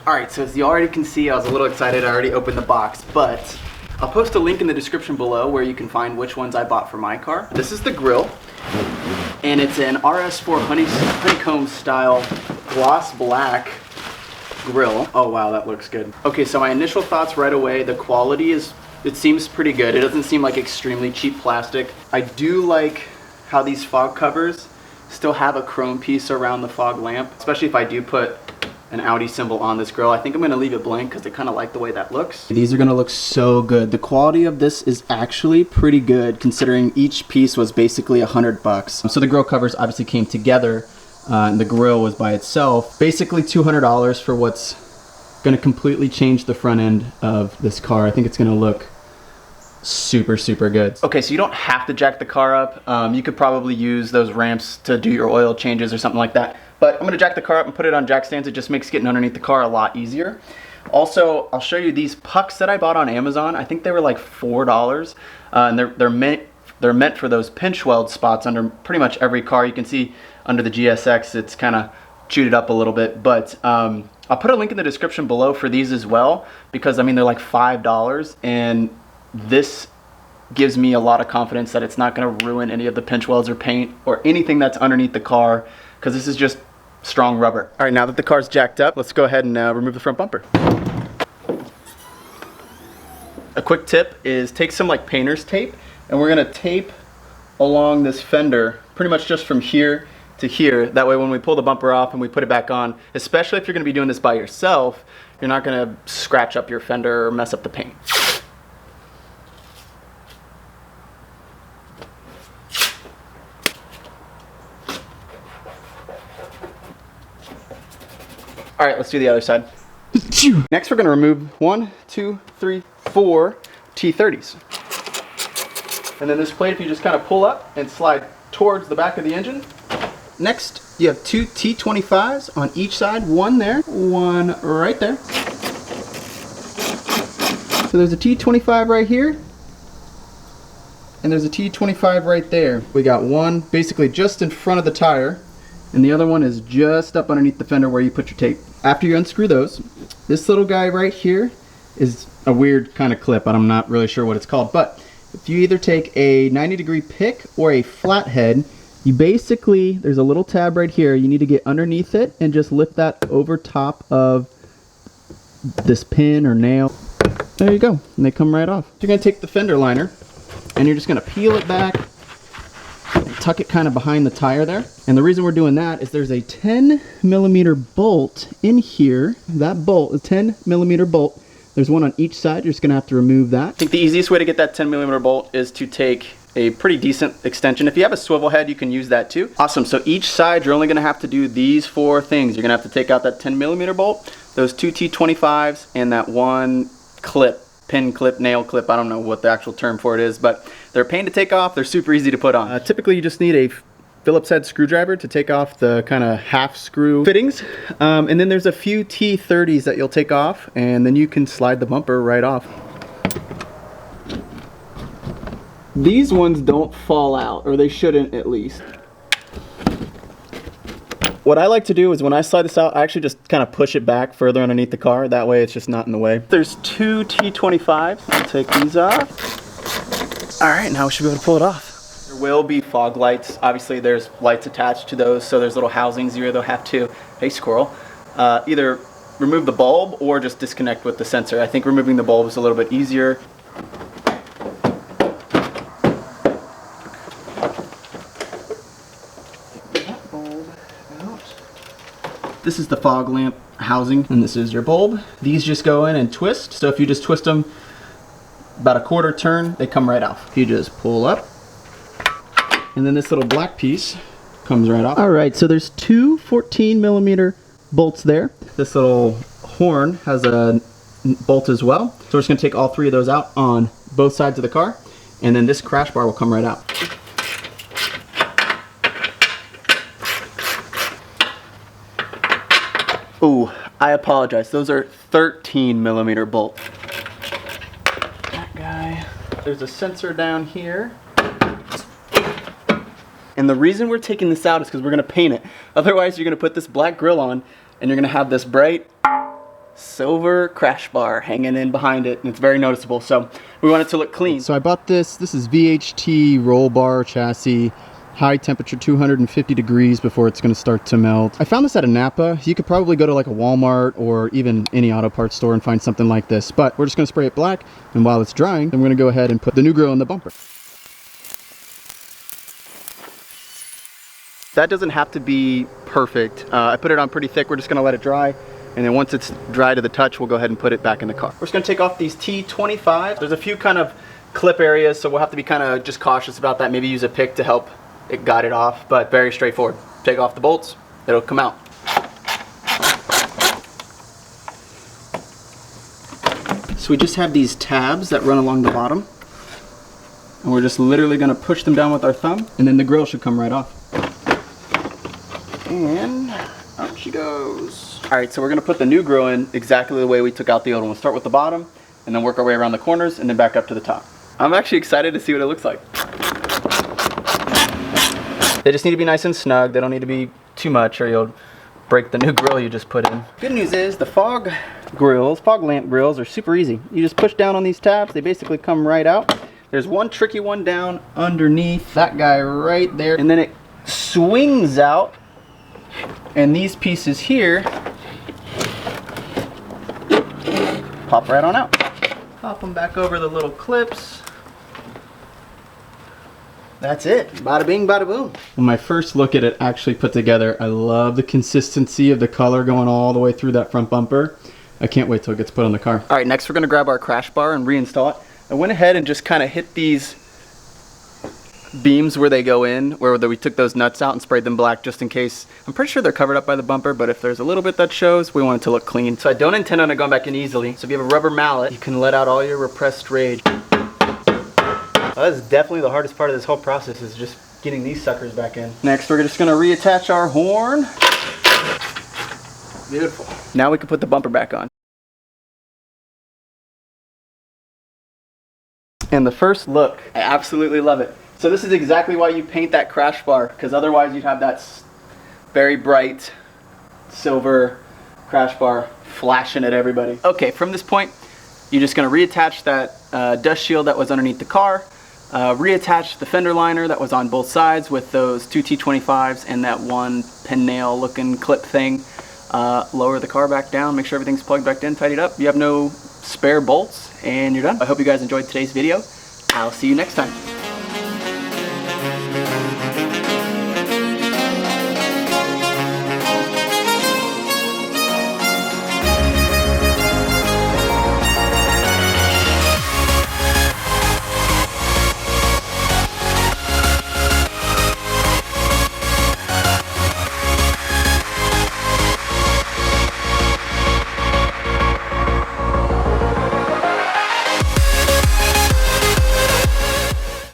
Alright, so as you already can see, I was a little excited. I already opened the box, but I'll post a link in the description below where you can find which ones I bought for my car. This is the grill, and it's an RS4 honeycomb style gloss black grill. Oh wow, that looks good. Okay, so my initial thoughts right away, the quality it seems pretty good. It doesn't seem like extremely cheap plastic. I do like how these fog covers still have a chrome piece around the fog lamp, especially if I do put an Audi symbol on this grill. I think I'm gonna leave it blank because I kind of like the way that looks. These are gonna look so good. The quality of this is actually pretty good considering each piece was basically $100. So the grill covers obviously came together and the grill was by itself. Basically $200 for what's gonna completely change the front end of this car. I think it's gonna look super, super good. Okay, so you don't have to jack the car up. You could probably use those ramps to do your oil changes or something like that. But I'm gonna jack the car up and put it on jack stands. It just makes getting underneath the car a lot easier. Also, I'll show you these pucks that I bought on Amazon. I think they were like $4, and they're meant for those pinch weld spots under pretty much every car. You can see under the GSX, it's kind of chewed it up a little bit, but I'll put a link in the description below for these as well, because I mean, they're like $5, and this gives me a lot of confidence that it's not going to ruin any of the pinch welds or paint or anything that's underneath the car, because this is just strong rubber. All right, now that the car's jacked up, let's go ahead and remove the front bumper. A quick tip is take some like painter's tape, and we're going to tape along this fender pretty much just from here to here. That way when we pull the bumper off and we put it back on, especially if you're going to be doing this by yourself, you're not going to scratch up your fender or mess up the paint. All right, let's do the other side. Next, we're gonna remove 1, 2, 3, 4 T30s. And then this plate, if you just kind of pull up and slide towards the back of the engine. Next, you have 2 T25s on each side, one there, one right there. So there's a T25 right here, and there's a T25 right there. We got one basically just in front of the tire, and the other one is just up underneath the fender where you put your tape. After you unscrew those, this little guy right here is a weird kind of clip. I'm not really sure what it's called, but if you either take a 90-degree pick or a flathead, you basically, there's a little tab right here, you need to get underneath it and just lift that over top of this pin or nail. There you go, and they come right off. You're gonna take the fender liner and you're just gonna peel it back, tuck it kind of behind the tire there. And the reason we're doing that is there's a 10mm bolt in here. That bolt is 10mm bolt. There's one on each side. You're just gonna have to remove that. I think the easiest way to get that 10mm bolt is to take a pretty decent extension. If you have a swivel head, you can use that too. Awesome, so each side you're only gonna have to do these 4 things. You're gonna have to take out that 10mm bolt, those 2 T25s, and that one clip, pin clip, nail clip, I don't know what the actual term for it is, but they're a pain to take off. They're super easy to put on. Typically you just need a Phillips head screwdriver to take off the kind of half screw fittings. And then there's a few T30s that you'll take off, and then you can slide the bumper right off. These ones don't fall out, or they shouldn't at least. What I like to do is when I slide this out, I actually just kind of push it back further underneath the car. That way it's just not in the way. There's 2 T25s. I'll take these off. All right, now we should be able to pull it off. There will be fog lights. Obviously there's lights attached to those, so there's little housings. You either have to, hey squirrel, either remove the bulb or just disconnect with the sensor. I think removing the bulb is a little bit easier. This is the fog lamp housing, and this is your bulb. These just go in and twist, so if you just twist them about a quarter turn, they come right off. You just pull up, and then this little black piece comes right off. All right, so there's 2 14mm bolts there. This little horn has a bolt as well. So we're just gonna take all 3 of those out on both sides of the car, and then this crash bar will come right out. Ooh, I apologize. Those are 13mm bolts. That guy. There's a sensor down here. And the reason we're taking this out is because we're gonna paint it. Otherwise, you're gonna put this black grill on and you're gonna have this bright silver crash bar hanging in behind it, and it's very noticeable, so we want it to look clean. So I bought this is VHT roll bar chassis, high temperature 250 degrees before it's going to start to melt. I found this at a Napa. You could probably go to like a Walmart or even any auto parts store and find something like this, but we're just going to spray it black, and while it's drying, then we're going to go ahead and put the new grill in the bumper. That doesn't have to be perfect. I put it on pretty thick. We're just going to let it dry. And then once it's dry to the touch, we'll go ahead and put it back in the car. We're just gonna take off these T25. There's a few kind of clip areas, so we'll have to be kind of just cautious about that. Maybe use a pick to help it guide it off, but very straightforward. Take off the bolts, it'll come out. So we just have these tabs that run along the bottom, and we're just literally gonna push them down with our thumb, and then the grill should come right off. And out she goes. All right, so we're gonna put the new grill in exactly the way we took out the old one. We'll start with the bottom and then work our way around the corners and then back up to the top. I'm actually excited to see what it looks like. They just need to be nice and snug. They don't need to be too much or you'll break the new grill you just put in. Good news is the fog lamp grills are super easy. You just push down on these tabs, they basically come right out. There's one tricky one down underneath, that guy right there, and then it swings out, and these pieces here pop right on out. Pop them back over the little clips. That's it. Bada bing, bada boom. When my first look at it actually put together, I love the consistency of the color going all the way through that front bumper. I can't wait till it gets put on the car. All right, next we're gonna grab our crash bar and reinstall it. I went ahead and just kind of hit these beams where they go in, where we took those nuts out and sprayed them black just in case. I'm pretty sure they're covered up by the bumper, but if there's a little bit that shows, we want it to look clean. So I don't intend on it going back in easily. So if you have a rubber mallet, you can let out all your repressed rage. Well, that's definitely the hardest part of this whole process, is just getting these suckers back in. Next, we're just gonna reattach our horn. Beautiful. Now we can put the bumper back on. And the first look, I absolutely love it. So this is exactly why you paint that crash bar, because otherwise you'd have that very bright silver crash bar flashing at everybody. Okay, from this point, you're just gonna reattach that dust shield that was underneath the car, reattach the fender liner that was on both sides with those two T25s and that one pen nail looking clip thing. Lower the car back down, make sure everything's plugged back in, tidy it up. You have no spare bolts, and you're done. I hope you guys enjoyed today's video. I'll see you next time.